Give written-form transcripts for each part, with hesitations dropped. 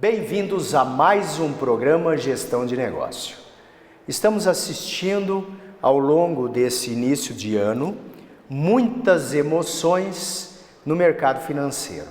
Bem-vindos a mais um programa Gestão de Negócio. Estamos assistindo ao longo desse início de ano muitas emoções no mercado financeiro.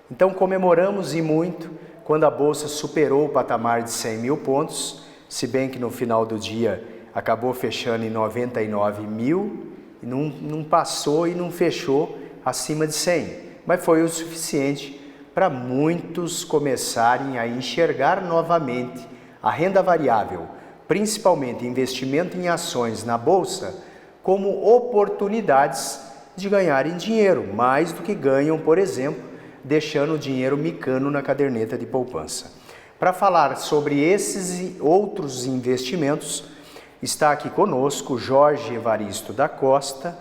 Então comemoramos e muito quando a Bolsa superou o patamar de 100 mil pontos, se bem que no final do dia acabou fechando em 99 mil, e não passou e não fechou acima de 100, mas foi o suficiente para muitos começarem a enxergar novamente a renda variável, principalmente investimento em ações na Bolsa, como oportunidades de ganharem dinheiro, mais do que ganham, por exemplo, deixando o dinheiro micando na caderneta de poupança. Para falar sobre esses e outros investimentos, está aqui conosco Jorge Evaristo da Costa,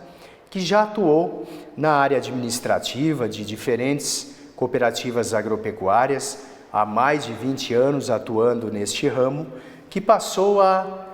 que já atuou na área administrativa de diferentes cooperativas agropecuárias, há mais de 20 anos atuando neste ramo, que passou a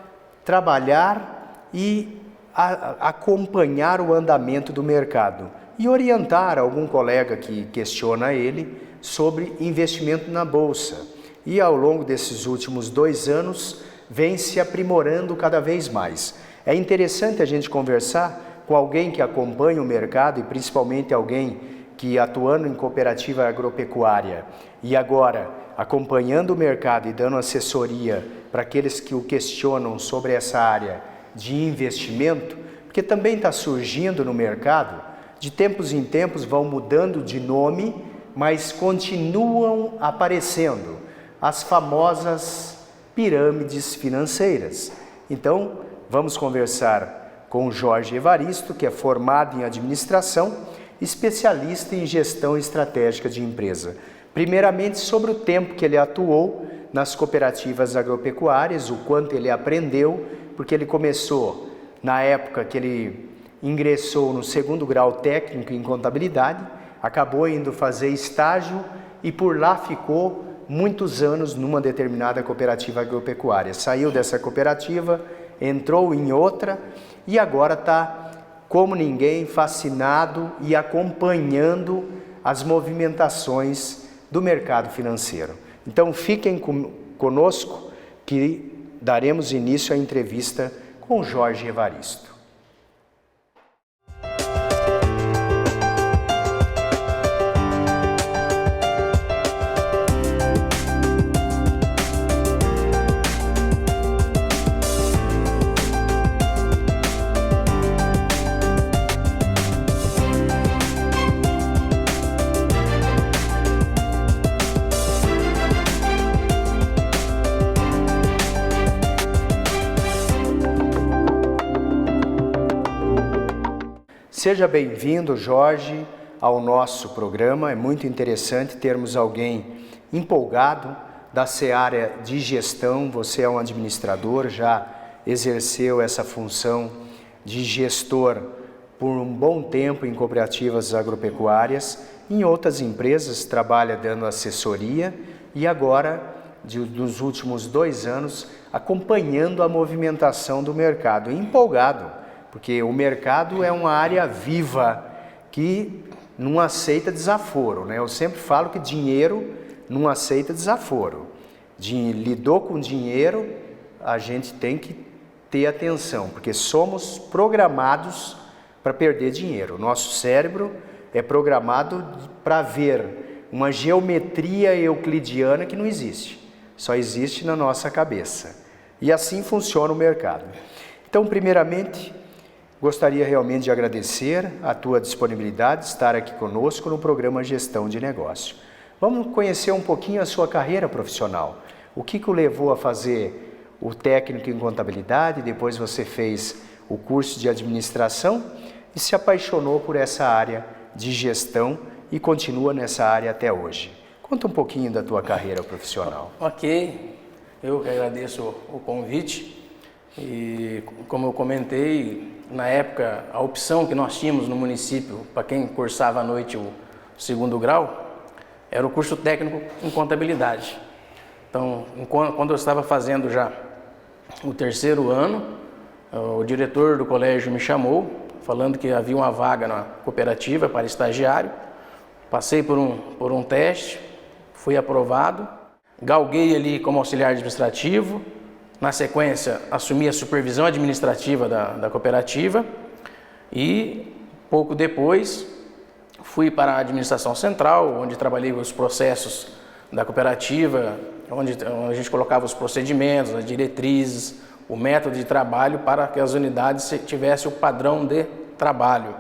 trabalhar e a acompanhar o andamento do mercado e orientar algum colega que questiona ele sobre investimento na Bolsa. E ao longo desses últimos 2 anos vem se aprimorando cada vez mais. É interessante a gente conversar com alguém que acompanha o mercado e principalmente alguém que atuando em cooperativa agropecuária e agora acompanhando o mercado e dando assessoria para aqueles que o questionam sobre essa área de investimento, porque também está surgindo no mercado, de tempos em tempos vão mudando de nome, mas continuam aparecendo as famosas pirâmides financeiras. Então, vamos conversar com o Jorge Evaristo, que é formado em administração, especialista em gestão estratégica de empresa. Primeiramente, sobre o tempo que ele atuou nas cooperativas agropecuárias, o quanto ele aprendeu, porque ele começou na época que ele ingressou no 2º grau técnico em contabilidade, acabou indo fazer estágio e por lá ficou muitos anos numa determinada cooperativa agropecuária. Saiu dessa cooperativa, entrou em outra e agora está como ninguém, fascinado e acompanhando as movimentações do mercado financeiro. Então fiquem conosco que daremos início à entrevista com Jorge Evaristo. Seja bem-vindo, Jorge, ao nosso programa. É muito interessante termos alguém empolgado da seara de gestão. Você é um administrador, já exerceu essa função de gestor por um bom tempo em cooperativas agropecuárias. Em outras empresas trabalha dando assessoria e agora, nos últimos 2 anos, acompanhando a movimentação do mercado. Empolgado, porque o mercado é uma área viva que não aceita desaforo, né? Eu sempre falo que dinheiro não aceita desaforo. Lidou com dinheiro, a gente tem que ter atenção, porque somos programados para perder dinheiro. Nosso cérebro é programado para ver uma geometria euclidiana que não existe, só existe na nossa cabeça. E assim funciona o mercado. Então, primeiramente, gostaria realmente de agradecer a tua disponibilidade de estar aqui conosco no programa Gestão de Negócio. Vamos conhecer um pouquinho a sua carreira profissional. O que o levou a fazer o técnico em contabilidade, depois você fez o curso de administração e se apaixonou por essa área de gestão e continua nessa área até hoje. Conta um pouquinho da tua carreira profissional. Ok, eu que agradeço o convite e como eu comentei, na época, a opção que nós tínhamos no município, para quem cursava à noite o 2º grau, era o curso técnico em contabilidade. Então, quando eu estava fazendo já o 3º ano, o diretor do colégio me chamou, falando que havia uma vaga na cooperativa para estagiário. Passei por um teste, fui aprovado. galguei ali como auxiliar administrativo, na sequência assumi a supervisão administrativa da cooperativa e pouco depois fui para a administração central, onde trabalhei os processos da cooperativa, onde a gente colocava os procedimentos, as diretrizes, o método de trabalho para que as unidades tivessem o padrão de trabalho.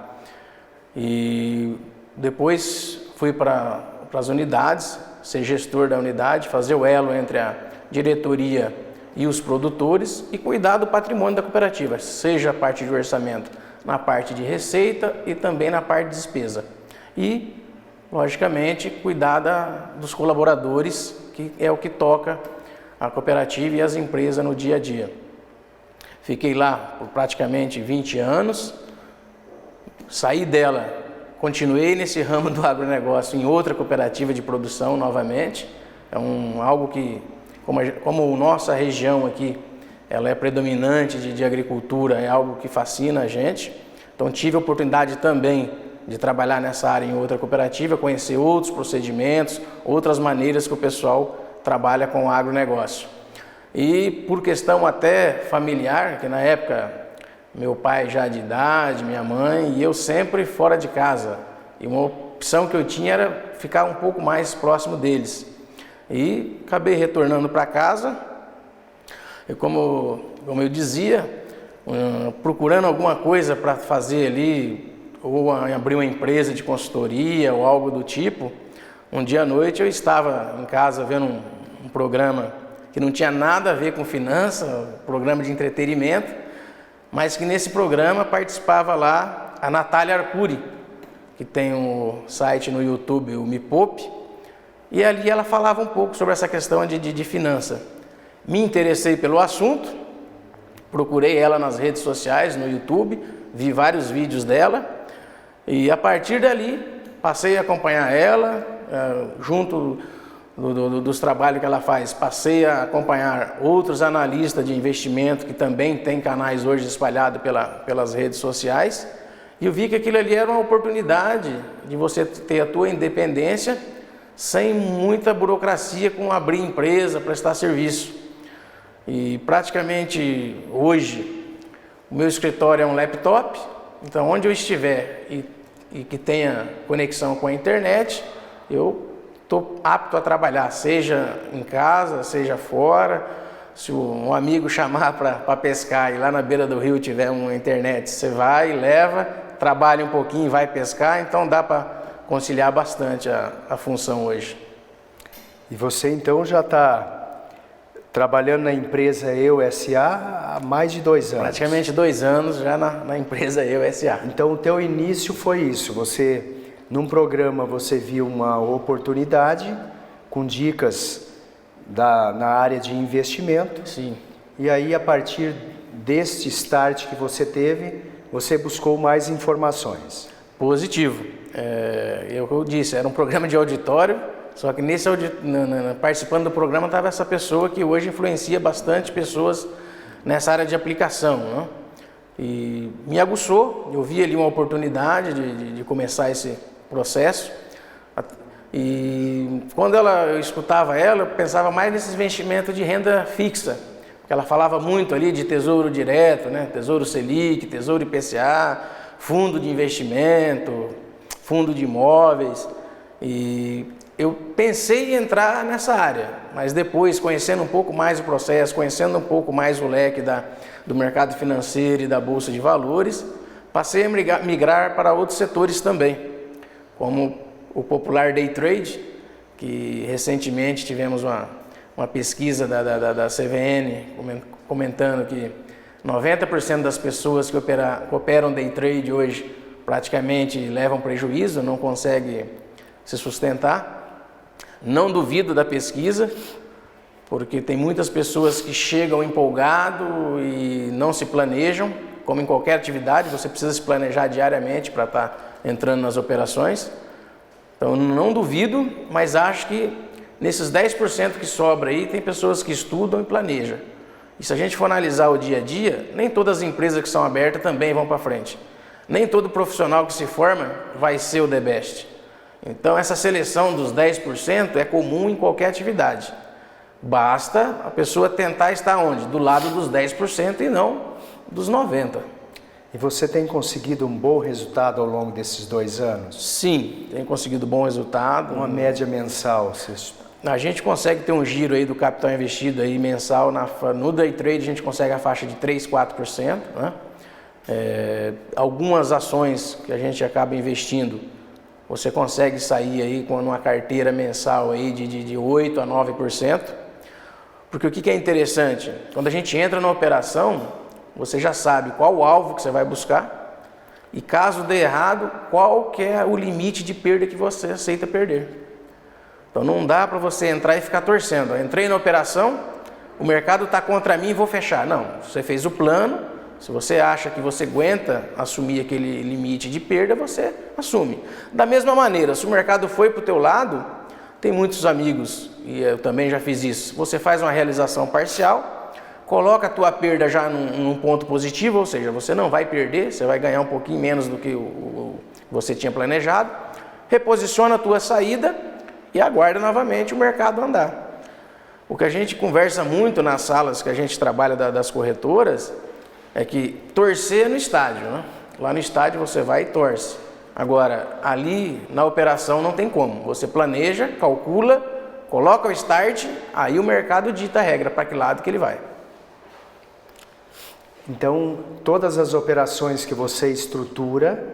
E depois fui para as unidades, ser gestor da unidade, fazer o elo entre a diretoria e os produtores e cuidar do patrimônio da cooperativa, seja a parte de orçamento, na parte de receita e também na parte de despesa. E, logicamente, cuidar dos colaboradores, que é o que toca a cooperativa e as empresas no dia a dia. Fiquei lá por praticamente 20 anos, saí dela, continuei nesse ramo do agronegócio em outra cooperativa de produção novamente. É algo que, como a nossa região aqui, ela é predominante de agricultura, é algo que fascina a gente. Então tive a oportunidade também de trabalhar nessa área em outra cooperativa, conhecer outros procedimentos, outras maneiras que o pessoal trabalha com o agronegócio. E por questão até familiar, que na época meu pai já de idade, minha mãe, e eu sempre fora de casa. E uma opção que eu tinha era ficar um pouco mais próximo deles. E acabei retornando para casa, e como eu dizia, procurando alguma coisa para fazer ali, ou abrir uma empresa de consultoria ou algo do tipo. Um dia à noite eu estava em casa vendo um programa que não tinha nada a ver com finança, um programa de entretenimento, mas que nesse programa participava lá a Natália Arcuri, que tem um site no YouTube, o Me Poupe, e ali ela falava um pouco sobre essa questão de finança. Me interessei pelo assunto, procurei ela nas redes sociais, no YouTube, vi vários vídeos dela, e a partir dali passei a acompanhar ela, junto dos trabalhos que ela faz, passei a acompanhar outros analistas de investimento que também tem canais hoje espalhados pelas redes sociais, e eu vi que aquilo ali era uma oportunidade de você ter a tua independência sem muita burocracia com abrir empresa, prestar serviço. E praticamente hoje o meu escritório é um laptop, então onde eu estiver e que tenha conexão com a internet, eu estou apto a trabalhar, seja em casa, seja fora. Se um amigo chamar para pescar e lá na beira do rio tiver uma internet, você vai, leva, trabalha um pouquinho, vai pescar, então dá para conciliar bastante a função hoje. E você então já está trabalhando na empresa Eu S.A. há mais de 2 anos? Praticamente 2 anos já na empresa Eu S.A. Então o teu início foi isso, num programa você viu uma oportunidade com dicas na área de investimento. Sim. E aí a partir deste start que você teve, você buscou mais informações. Positivo. Eu disse, era um programa de auditório, só que participando do programa estava essa pessoa que hoje influencia bastante pessoas nessa área de aplicação, né? E me aguçou, eu vi ali uma oportunidade de começar esse processo. E quando eu escutava ela, eu pensava mais nesses investimentos de renda fixa, porque ela falava muito ali de tesouro direto, né? Tesouro Selic, tesouro IPCA, fundo de investimento, fundo de imóveis. E eu pensei em entrar nessa área, mas depois, conhecendo um pouco mais o processo, conhecendo um pouco mais o leque do mercado financeiro e da bolsa de valores, passei a migrar para outros setores também, como o popular day trade, que recentemente tivemos uma pesquisa da CVN comentando que 90% das pessoas que operam day trade hoje praticamente levam prejuízo, não conseguem se sustentar. Não duvido da pesquisa, porque tem muitas pessoas que chegam empolgado e não se planejam, como em qualquer atividade, você precisa se planejar diariamente para estar entrando nas operações. Então não duvido, mas acho que nesses 10% que sobra aí, tem pessoas que estudam e planejam. E se a gente for analisar o dia a dia, nem todas as empresas que são abertas também vão para frente. Nem todo profissional que se forma vai ser o the best. Então essa seleção dos 10% é comum em qualquer atividade. Basta a pessoa tentar estar onde? Do lado dos 10% e não dos 90%. E você tem conseguido um bom resultado ao longo desses 2 anos? Sim, tem conseguido bom resultado. Uma média mensal? A gente consegue ter um giro aí do capital investido aí mensal no day trade, a gente consegue a faixa de 3, 4%, né? Algumas ações que a gente acaba investindo, você consegue sair aí com uma carteira mensal aí de 8 a 9%. Porque o que é interessante? Quando a gente entra na operação, você já sabe qual o alvo que você vai buscar e caso dê errado, qual que é o limite de perda que você aceita perder. Então não dá para você entrar e ficar torcendo. Eu entrei na operação, o mercado está contra mim e vou fechar. Não, você fez o plano, se você acha que você aguenta assumir aquele limite de perda, você assume. Da mesma maneira, se o mercado foi para o teu lado, tem muitos amigos, e eu também já fiz isso, você faz uma realização parcial, coloca a tua perda já num ponto positivo, ou seja, você não vai perder, você vai ganhar um pouquinho menos do que você tinha planejado, reposiciona a tua saída e aguarda novamente o mercado andar. O que a gente conversa muito nas salas que a gente trabalha das corretoras é que torcer no estádio, né? Lá no estádio você vai e torce. Agora, ali na operação não tem como. Você planeja, calcula, coloca o start, aí o mercado dita a regra para que lado que ele vai. Então, todas as operações que você estrutura,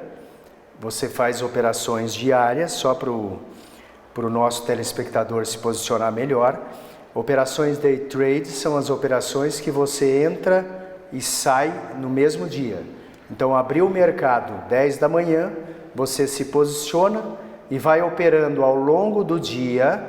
você faz operações diárias, só para o nosso telespectador se posicionar melhor. Operações day trade são as operações que você entra e sai no mesmo dia. Então, abriu o mercado 10 da manhã, você se posiciona e vai operando ao longo do dia,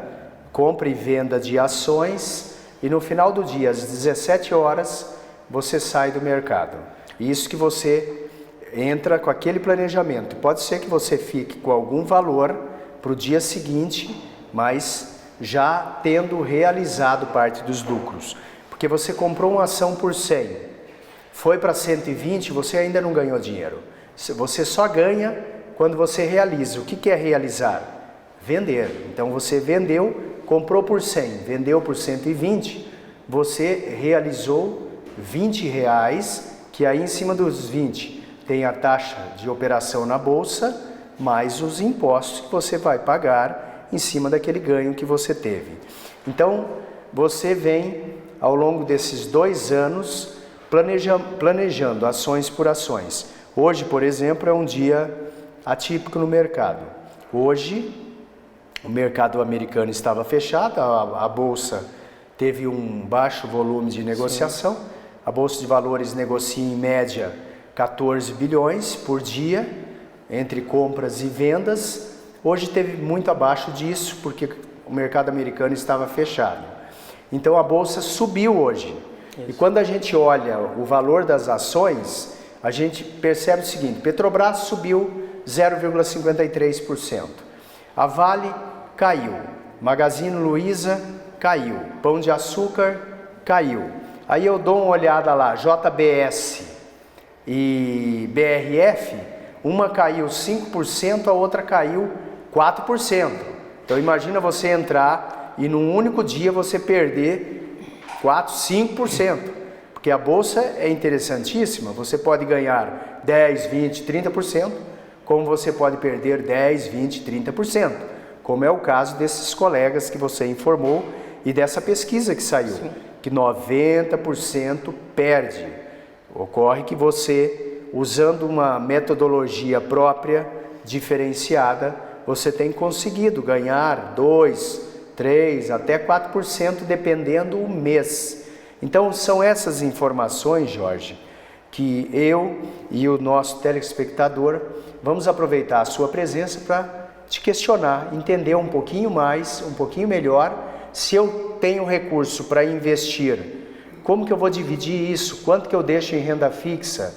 compra e venda de ações, e no final do dia, às 17 horas, você sai do mercado. Isso que você entra com aquele planejamento. Pode ser que você fique com algum valor para o dia seguinte, mas já tendo realizado parte dos lucros. Porque você comprou uma ação por 100, foi para 120, você ainda não ganhou dinheiro. Você só ganha quando você realiza. O que é realizar? Vender. Então você vendeu, comprou por 100, vendeu por 120, você realizou R$20, que aí em cima dos 20 tem a taxa de operação na bolsa, mais os impostos que você vai pagar em cima daquele ganho que você teve. Então você vem ao longo desses 2 anos planejando ações por ações. Hoje, por exemplo, é um dia atípico no mercado. Hoje, o mercado americano estava fechado, a bolsa teve um baixo volume de negociação. Sim. A bolsa de valores negocia em média 14 bilhões por dia, entre compras e vendas. Hoje teve muito abaixo disso, porque o mercado americano estava fechado. Então a bolsa subiu hoje. Isso. E quando a gente olha o valor das ações, a gente percebe o seguinte: Petrobras subiu 0,53%. A Vale caiu. Magazine Luiza caiu. Pão de Açúcar caiu. Aí eu dou uma olhada lá, JBS e BRF, uma caiu 5%, a outra caiu 4%. Então imagina você entrar e num único dia você perder 4, 5%. Porque a bolsa é interessantíssima, você pode ganhar 10, 20, 30%, como você pode perder 10, 20, 30%, como é o caso desses colegas que você informou e dessa pesquisa que saiu. Sim. Que 90% perde. Ocorre que você, usando uma metodologia própria, diferenciada, você tem conseguido ganhar 2, 3, até 4%, dependendo do mês. Então, são essas informações, Jorge, que eu e o nosso telespectador vamos aproveitar a sua presença para te questionar, entender um pouquinho mais, um pouquinho melhor. Se eu tenho recurso para investir, como que eu vou dividir isso? Quanto que eu deixo em renda fixa?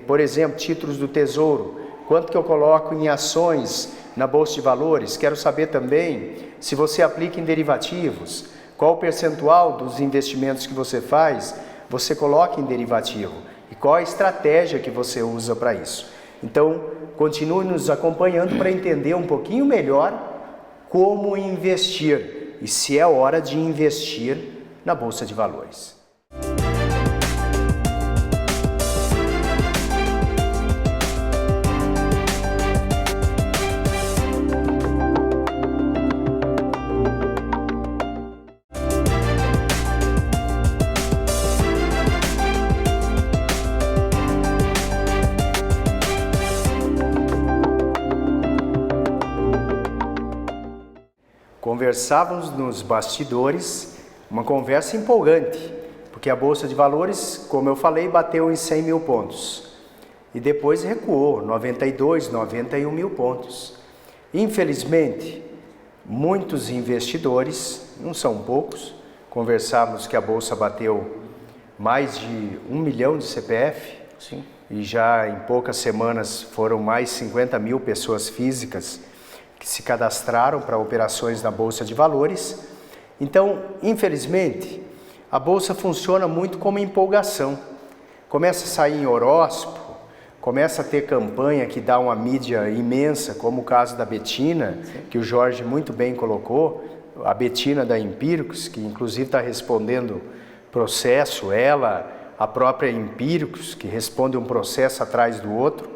Por exemplo, títulos do Tesouro. Quanto que eu coloco em ações na Bolsa de Valores? Quero saber também se você aplica em derivativos. Qual o percentual dos investimentos que você faz, você coloca em derivativo? E qual a estratégia que você usa para isso? Então, continue nos acompanhando para entender um pouquinho melhor como investir. e se é hora de investir na Bolsa de Valores. Conversávamos nos bastidores, uma conversa empolgante, porque a Bolsa de Valores, como eu falei, bateu em 100 mil pontos e depois recuou, 92, 91 mil pontos. Infelizmente, muitos investidores, não são poucos, conversávamos que a Bolsa bateu mais de 1 milhão de CPF. Sim. E já em poucas semanas foram mais 50 mil pessoas físicas que se cadastraram para operações na Bolsa de Valores. Então, infelizmente, a Bolsa funciona muito como empolgação. Começa a sair em horóscopo, começa a ter campanha que dá uma mídia imensa, como o caso da Betina, que o Jorge muito bem colocou, a Betina da Empíricos, que inclusive está respondendo processo, ela, a própria Empíricos, que responde um processo atrás do outro,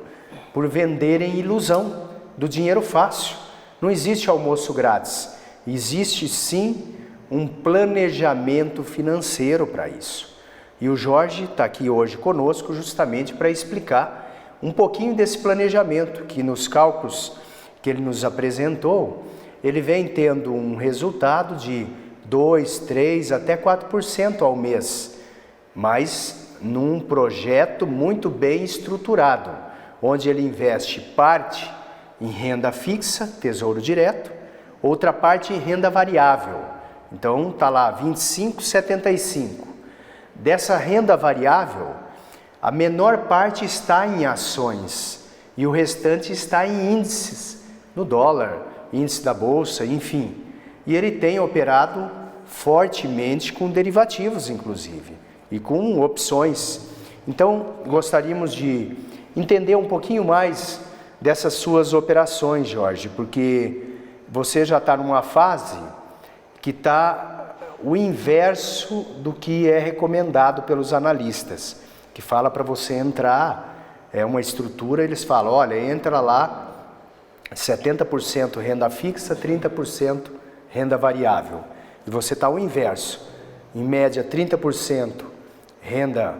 por venderem ilusão do dinheiro fácil. Não existe almoço grátis, existe sim um planejamento financeiro para isso. E o Jorge está aqui hoje conosco justamente para explicar um pouquinho desse planejamento, que nos cálculos que ele nos apresentou, ele vem tendo um resultado de 2, 3, até 4% ao mês, mas num projeto muito bem estruturado, onde ele investe parte em renda fixa, tesouro direto, outra parte em renda variável. Então está lá 25,75. Dessa renda variável, a menor parte está em ações e o restante está em índices, no dólar, índice da bolsa, enfim. E ele tem operado fortemente com derivativos, inclusive, e com opções. Então gostaríamos de entender um pouquinho mais dessas suas operações, Jorge, porque você já está numa fase que está o inverso do que é recomendado pelos analistas, que fala para você entrar, é uma estrutura, eles falam, olha, entra lá 70% renda fixa, 30% renda variável. E você está o inverso, em média 30% renda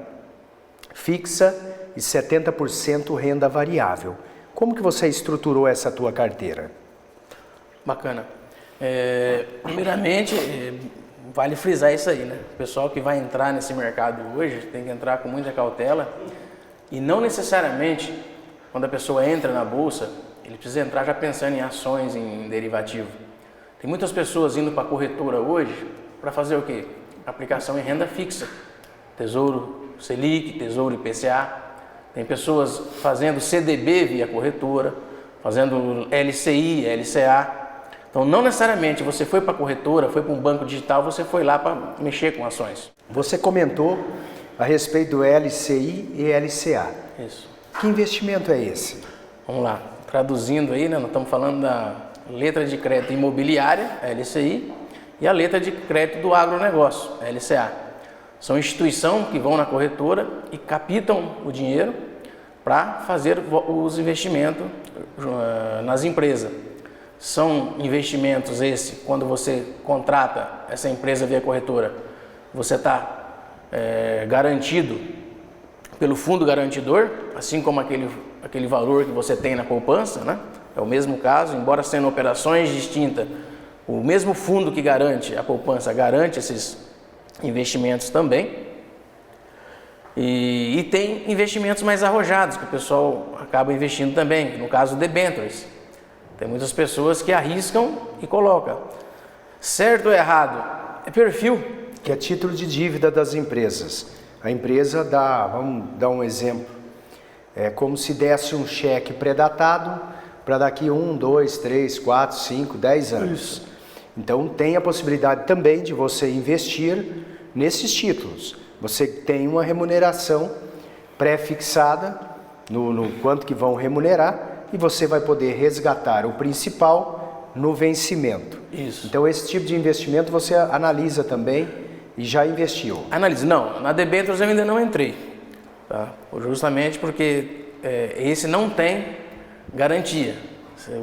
fixa e 70% renda variável. Como que você estruturou essa tua carteira? Bacana. Primeiramente, vale frisar isso aí, né? O pessoal que vai entrar nesse mercado hoje tem que entrar com muita cautela e não necessariamente, quando a pessoa entra na bolsa, ele precisa entrar já pensando em ações, em derivativo. Tem muitas pessoas indo para a corretora hoje para fazer o quê? Aplicação em renda fixa, Tesouro Selic, Tesouro IPCA. Tem pessoas fazendo CDB via corretora, fazendo LCI, LCA. Então, não necessariamente você foi para a corretora, foi para um banco digital, você foi lá para mexer com ações. Você comentou a respeito do LCI e LCA. Isso. Que investimento é esse? Vamos lá. Traduzindo aí, né, nós estamos falando da letra de crédito imobiliária, LCI, e a letra de crédito do agronegócio, LCA. São instituições que vão na corretora e captam o dinheiro para fazer os investimentos nas empresas. São investimentos esses, quando você contrata essa empresa via corretora, você está garantido pelo fundo garantidor, assim como aquele valor que você tem na poupança, né? É o mesmo caso, embora sendo operações distintas, o mesmo fundo que garante a poupança garante esses investimentos também. E tem investimentos mais arrojados que o pessoal acaba investindo também, no caso debentures. Tem muitas pessoas que arriscam e colocam. Certo ou errado? É perfil. Que é título de dívida das empresas. A empresa dá, vamos dar um exemplo, é como se desse um cheque pré-datado para daqui 1, 2, 3, 4, 5, 10 anos. Isso. Então tem a possibilidade também de você investir nesses títulos. Você tem uma remuneração pré-fixada no quanto que vão remunerar e você vai poder resgatar o principal no vencimento. Isso. Então esse tipo de investimento você analisa também e já investiu? Analise. Não, na debêntures eu ainda não entrei, tá? Justamente porque esse não tem garantia.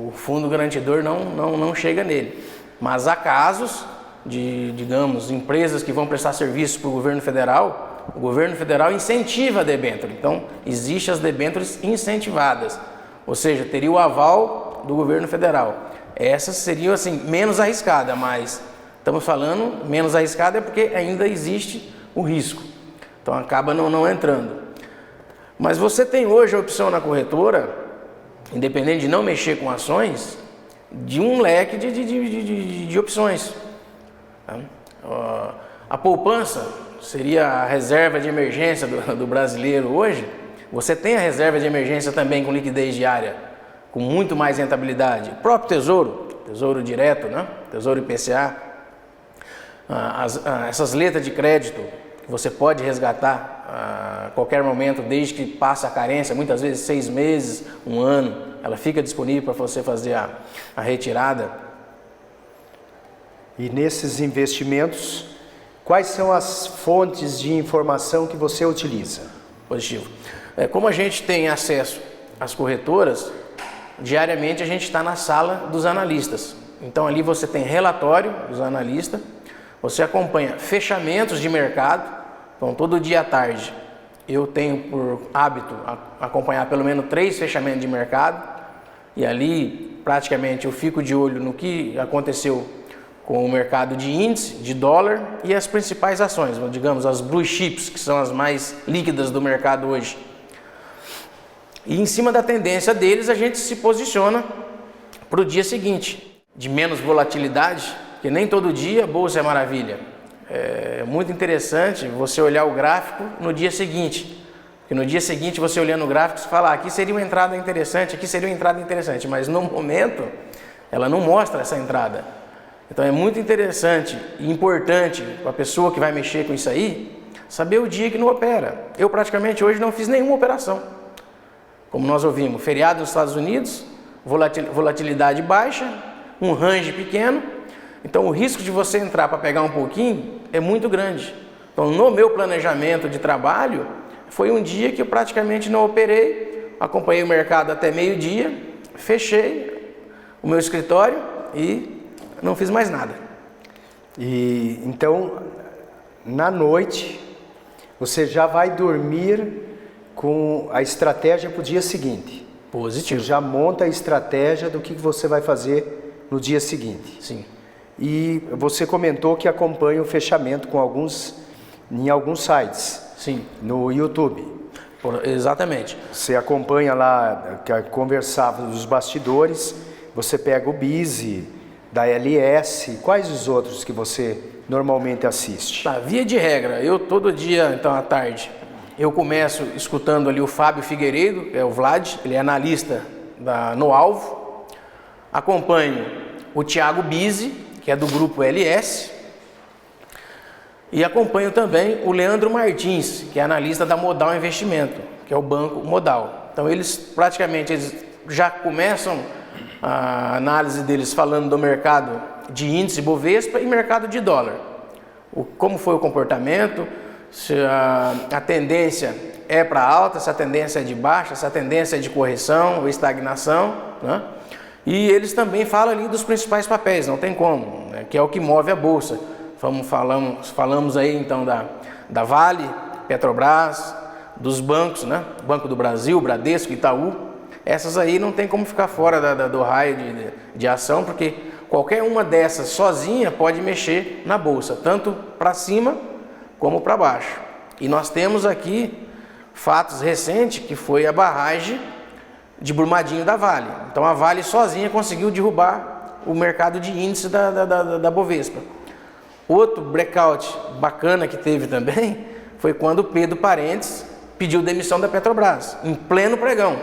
O fundo garantidor não chega nele. Mas há casos de, digamos, empresas que vão prestar serviço para o governo federal, o governo federal incentiva a debênture. Então, existem as debêntures incentivadas, ou seja, teria o aval do governo federal. Essas seriam, assim, menos arriscadas, mas estamos falando menos arriscada é porque ainda existe o risco. Então, acaba não entrando. Mas você tem hoje a opção na corretora, independente de não mexer com ações, de um leque de opções. A poupança seria a reserva de emergência do brasileiro hoje. Você tem a reserva de emergência também com liquidez diária, com muito mais rentabilidade. O próprio tesouro direto, né? Tesouro IPCA. Essas letras de crédito que você pode resgatar a qualquer momento, desde que passa a carência, muitas vezes 6 meses, 1 ano, ela fica disponível para você fazer a retirada. E nesses investimentos, quais são as fontes de informação que você utiliza? Positivo. Como a gente tem acesso às corretoras, diariamente a gente está na sala dos analistas. Então ali você tem relatório dos analistas, você acompanha fechamentos de mercado. Então todo dia à tarde eu tenho por hábito acompanhar pelo menos 3 fechamentos de mercado. E ali praticamente eu fico de olho no que aconteceu com o mercado de índice, de dólar e as principais ações, digamos as blue chips, que são as mais líquidas do mercado hoje. E em cima da tendência deles a gente se posiciona para o dia seguinte, de menos volatilidade, porque nem todo dia a bolsa é maravilha. É muito interessante você olhar o gráfico no dia seguinte, porque no dia seguinte você olhando o gráfico você fala, aqui seria uma entrada interessante, aqui seria uma entrada interessante, mas no momento ela não mostra essa entrada. Então é muito interessante e importante para a pessoa que vai mexer com isso aí, saber o dia que não opera. Eu praticamente hoje não fiz nenhuma operação. Como nós ouvimos, feriado nos Estados Unidos, volatilidade baixa, um range pequeno. Então o risco de você entrar para pegar um pouquinho é muito grande. Então no meu planejamento de trabalho, foi um dia que eu praticamente não operei, acompanhei o mercado até meio-dia, fechei o meu escritório e não fiz mais nada. E então, na noite, você já vai dormir com a estratégia para o dia seguinte. Positivo. Você já monta a estratégia do que você vai fazer no dia seguinte. Sim. E você comentou que acompanha o fechamento em alguns sites. Sim. No YouTube. Exatamente. Você acompanha lá, conversava nos bastidores, você pega o BISE, da LS, quais os outros que você normalmente assiste? Tá, via de regra, eu todo dia, então à tarde, eu começo escutando ali o Fábio Figueiredo, que é o Vlad, ele é analista no Alvo. Acompanho o Thiago Bise, que é do grupo LS. E acompanho também o Leandro Martins, que é analista da Modal Investimento, que é o banco Modal. Então eles praticamente já começam a análise deles falando do mercado de índice Bovespa e mercado de dólar. Como foi o comportamento, se a tendência é para alta, se a tendência é de baixa, se a tendência é de correção ou estagnação, né? E eles também falam ali dos principais papéis, não tem como, né? Que é o que move a bolsa. Falamos aí então da Vale, Petrobras, dos bancos, né? Banco do Brasil, Bradesco, Itaú. Essas aí não tem como ficar fora do raio de ação, porque qualquer uma dessas sozinha pode mexer na bolsa, tanto para cima como para baixo. E nós temos aqui fatos recentes, que foi a barragem de Brumadinho da Vale. Então a Vale sozinha conseguiu derrubar o mercado de índice da Bovespa. Outro breakout bacana que teve também foi quando o Pedro Parentes pediu demissão da Petrobras, em pleno pregão.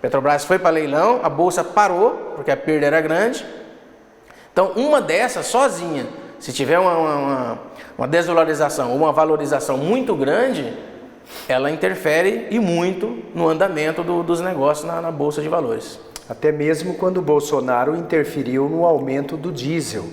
Petrobras foi para leilão, a bolsa parou, porque a perda era grande. Então, uma dessas sozinha, se tiver uma desvalorização ou uma valorização muito grande, ela interfere e muito no andamento dos negócios na Bolsa de Valores. Até mesmo quando o Bolsonaro interferiu no aumento do diesel.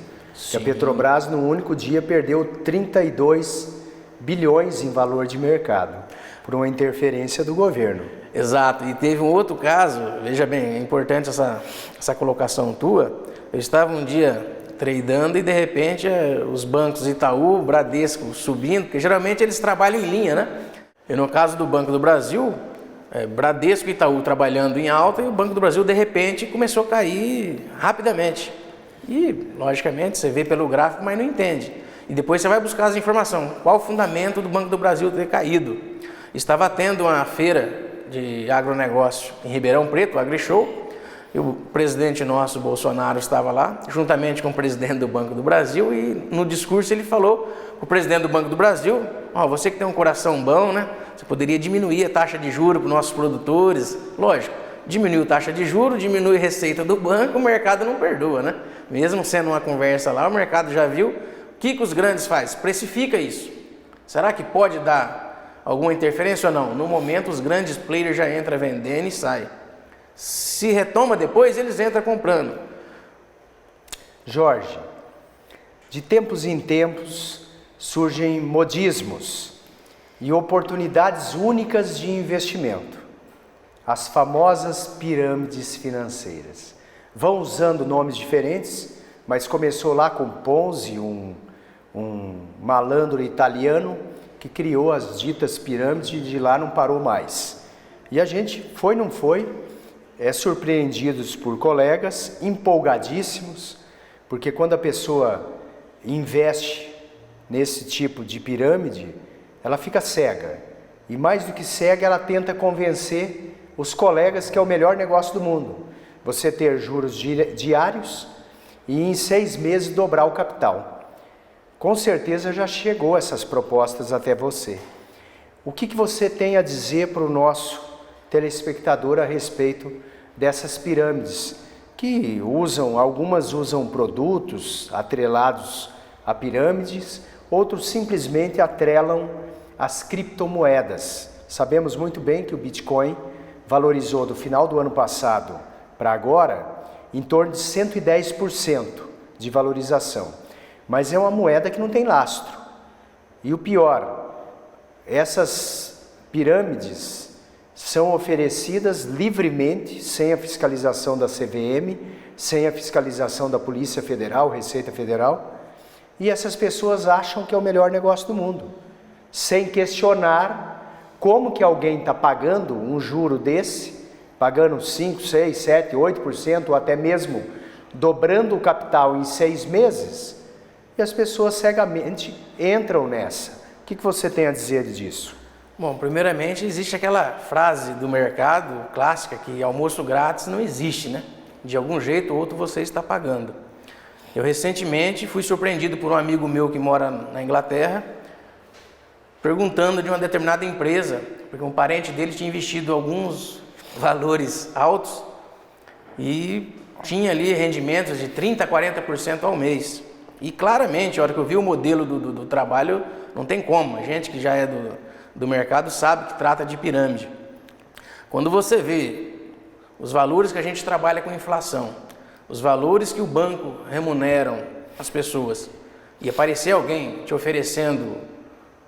Que a Petrobras, no único dia, perdeu 32 bilhões em valor de mercado, por uma interferência do governo. Exato, e teve um outro caso, veja bem, é importante essa colocação tua. Eu estava um dia tradando e de repente os bancos Itaú, Bradesco subindo, porque geralmente eles trabalham em linha, né? E no caso do Banco do Brasil, Bradesco e Itaú trabalhando em alta e o Banco do Brasil de repente começou a cair rapidamente. E logicamente você vê pelo gráfico, mas não entende. E depois você vai buscar as informações. Qual o fundamento do Banco do Brasil ter caído? Estava tendo uma feira de agronegócio em Ribeirão Preto, o AgriShow, e o presidente nosso, Bolsonaro, estava lá, juntamente com o presidente do Banco do Brasil, e no discurso ele falou para o presidente do Banco do Brasil: você que tem um coração bom, né? Você poderia diminuir a taxa de juros para os nossos produtores. Lógico, diminui a taxa de juros, diminui a receita do banco, o mercado não perdoa, né? Mesmo sendo uma conversa lá, o mercado já viu. O que os grandes fazem? Precifica isso. Será que pode dar alguma interferência ou não? No momento, os grandes players já entram vendendo e saem. Se retoma depois, eles entram comprando. Jorge, de tempos em tempos surgem modismos e oportunidades únicas de investimento. As famosas pirâmides financeiras. Vão usando nomes diferentes, mas começou lá com Ponzi, um malandro italiano que criou as ditas pirâmides e de lá não parou mais. E a gente não foi, surpreendidos por colegas empolgadíssimos, porque quando a pessoa investe nesse tipo de pirâmide, ela fica cega. E mais do que cega, ela tenta convencer os colegas que é o melhor negócio do mundo. Você ter juros diários e em 6 meses dobrar o capital. Com certeza já chegou essas propostas até você. O que você tem a dizer para o nosso telespectador a respeito dessas pirâmides? Que algumas usam produtos atrelados a pirâmides, outros simplesmente atrelam as criptomoedas. Sabemos muito bem que o Bitcoin valorizou do final do ano passado para agora em torno de 110% de valorização. Mas é uma moeda que não tem lastro. E o pior, essas pirâmides são oferecidas livremente, sem a fiscalização da CVM, sem a fiscalização da Polícia Federal, Receita Federal, e essas pessoas acham que é o melhor negócio do mundo, sem questionar como que alguém está pagando um juro desse, pagando 5, 6, 7, 8%, ou até mesmo dobrando o capital em 6 meses, e as pessoas cegamente entram nessa. O que você tem a dizer disso? Bom, primeiramente existe aquela frase do mercado clássica que almoço grátis não existe, né? De algum jeito ou outro você está pagando. Eu recentemente fui surpreendido por um amigo meu que mora na Inglaterra, perguntando de uma determinada empresa, porque um parente dele tinha investido alguns valores altos e tinha ali rendimentos de 30% a 40% ao mês. E claramente, a hora que eu vi o modelo do trabalho, não tem como. A gente que já é do mercado sabe que trata de pirâmide. Quando você vê os valores que a gente trabalha com inflação, os valores que o banco remuneram as pessoas, e aparecer alguém te oferecendo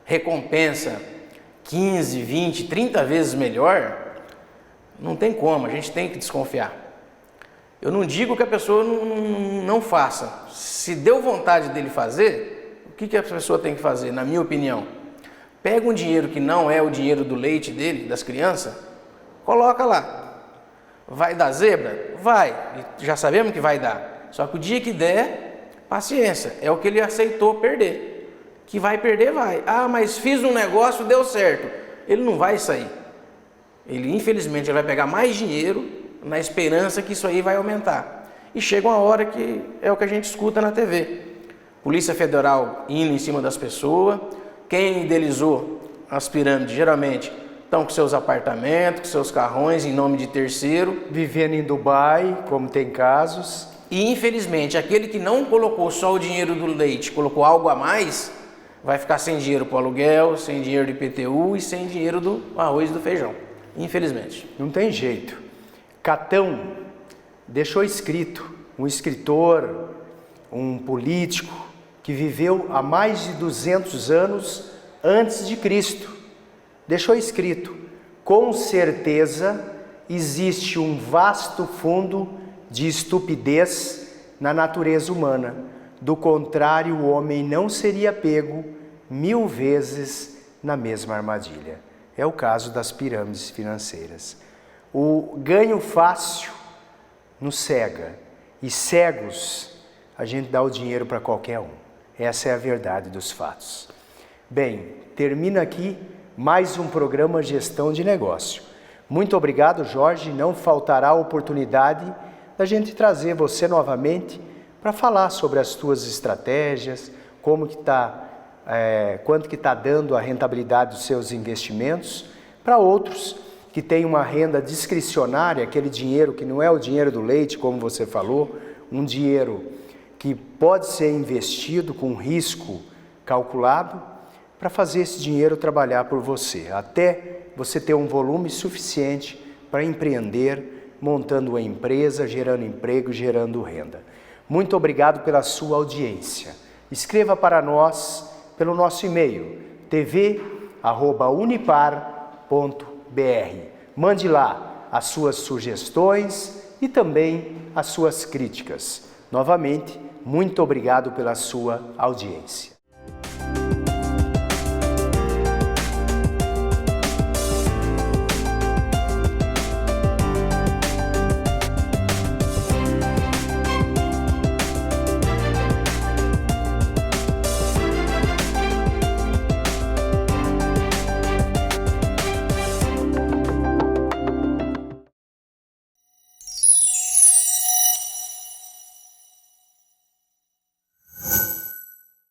recompensa 15, 20, 30 vezes melhor, não tem como, a gente tem que desconfiar. Eu não digo que a pessoa não faça. Se deu vontade dele fazer, o que a pessoa tem que fazer, na minha opinião? Pega um dinheiro que não é o dinheiro do leite dele, das crianças, coloca lá. Vai dar zebra? Vai. Já sabemos que vai dar. Só que o dia que der, paciência. É o que ele aceitou perder. Que vai perder, vai. Ah, mas fiz um negócio, deu certo. Ele não vai sair. Ele, infelizmente, ele vai pegar mais dinheiro na esperança que isso aí vai aumentar. E chega uma hora que é o que a gente escuta na TV. Polícia Federal indo em cima das pessoas. Quem idealizou as pirâmides, geralmente, estão com seus apartamentos, com seus carrões em nome de terceiro. Vivendo em Dubai, como tem casos. E, infelizmente, aquele que não colocou só o dinheiro do leite, colocou algo a mais, vai ficar sem dinheiro para o aluguel, sem dinheiro do IPTU e sem dinheiro do arroz e do feijão. Infelizmente. Não tem jeito. Catão, deixou escrito, um escritor, um político que viveu há mais de 200 anos antes de Cristo. Deixou escrito: com certeza existe um vasto fundo de estupidez na natureza humana. Do contrário, o homem não seria pego 1000 vezes na mesma armadilha. É o caso das pirâmides financeiras. O ganho fácil nos cega, e cegos a gente dá o dinheiro para qualquer um. Essa é a verdade dos fatos. Bem, termina aqui mais um programa Gestão de Negócio. Muito obrigado, Jorge. Não faltará oportunidade da gente trazer você novamente para falar sobre as tuas estratégias, como que está, quanto que está dando a rentabilidade dos seus investimentos, para outros que têm uma renda discricionária, aquele dinheiro que não é o dinheiro do leite, como você falou, um dinheiro que pode ser investido com risco calculado, para fazer esse dinheiro trabalhar por você, até você ter um volume suficiente para empreender, montando uma empresa, gerando emprego, gerando renda. Muito obrigado pela sua audiência. Escreva para nós pelo nosso e-mail, tv@unipar.br. Mande lá as suas sugestões e também as suas críticas. Novamente, muito obrigado pela sua audiência.